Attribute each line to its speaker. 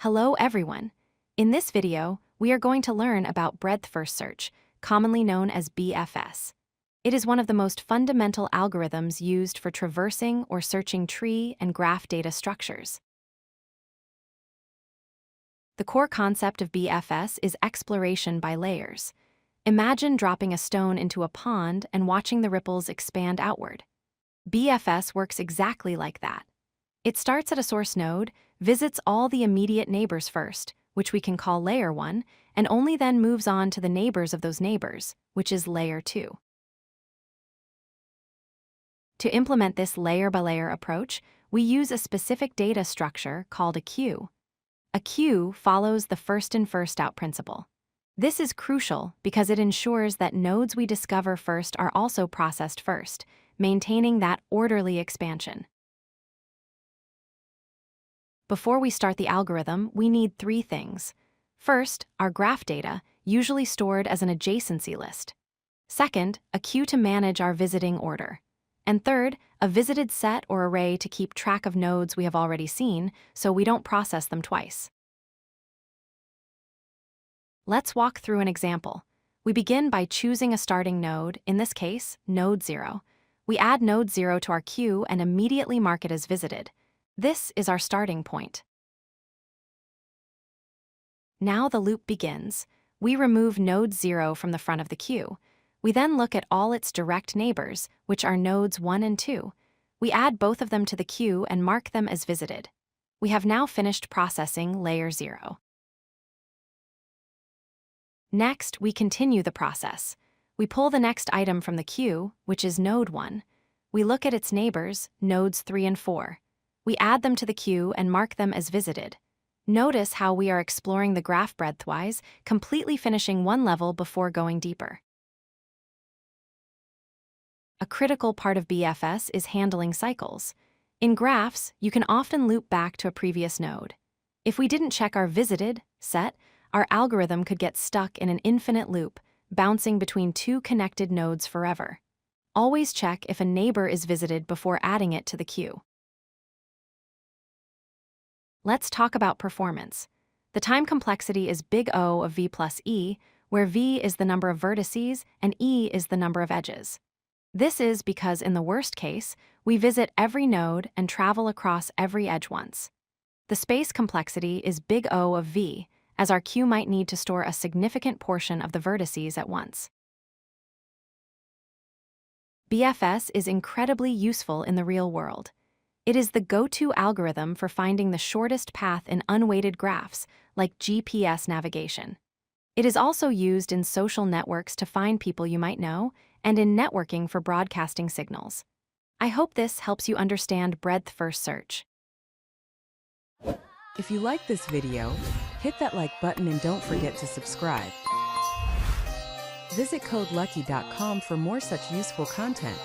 Speaker 1: Hello everyone. In this video, we are going to learn about breadth-first search, commonly known as BFS. It is one of the most fundamental algorithms used for traversing or searching tree and graph data structures. The core concept of BFS is exploration by layers. Imagine dropping a stone into a pond and watching the ripples expand outward. BFS works exactly like that. It starts at a source node, visits all the immediate neighbors first, which we can call layer 1, and only then moves on to the neighbors of those neighbors, which is layer 2. To implement this layer-by-layer approach, we use a specific data structure called a queue. A queue follows the first-in first-out principle. This is crucial because it ensures that nodes we discover first are also processed first, maintaining that orderly expansion. Before we start the algorithm, we need 3 things. First, our graph data, usually stored as an adjacency list. Second, a queue to manage our visiting order. And third, a visited set or array to keep track of nodes we have already seen, so we don't process them twice. Let's walk through an example. We begin by choosing a starting node, in this case, node 0. We add node 0 to our queue and immediately mark it as visited. This is our starting point. Now the loop begins. We remove node 0 from the front of the queue. We then look at all its direct neighbors, which are nodes 1 and 2. We add both of them to the queue and mark them as visited. We have now finished processing layer 0. Next, we continue the process. We pull the next item from the queue, which is node 1. We look at its neighbors, nodes 3 and 4. We add them to the queue and mark them as visited. Notice how we are exploring the graph breadthwise, completely finishing one level before going deeper. A critical part of BFS is handling cycles. In graphs, you can often loop back to a previous node. If we didn't check our visited set, our algorithm could get stuck in an infinite loop, bouncing between 2 connected nodes forever. Always check if a neighbor is visited before adding it to the queue. Let's talk about performance. The time complexity is big O of V plus E, where V is the number of vertices and E is the number of edges. This is because in the worst case, we visit every node and travel across every edge once. The space complexity is big O of V, as our queue might need to store a significant portion of the vertices at once. BFS is incredibly useful in the real world. It is the go-to algorithm for finding the shortest path in unweighted graphs, like GPS navigation. It is also used in social networks to find people you might know, and in networking for broadcasting signals. I hope this helps you understand breadth-first search.
Speaker 2: If you like this video, hit that like button and don't forget to subscribe. Visit codelucky.com for more such useful content.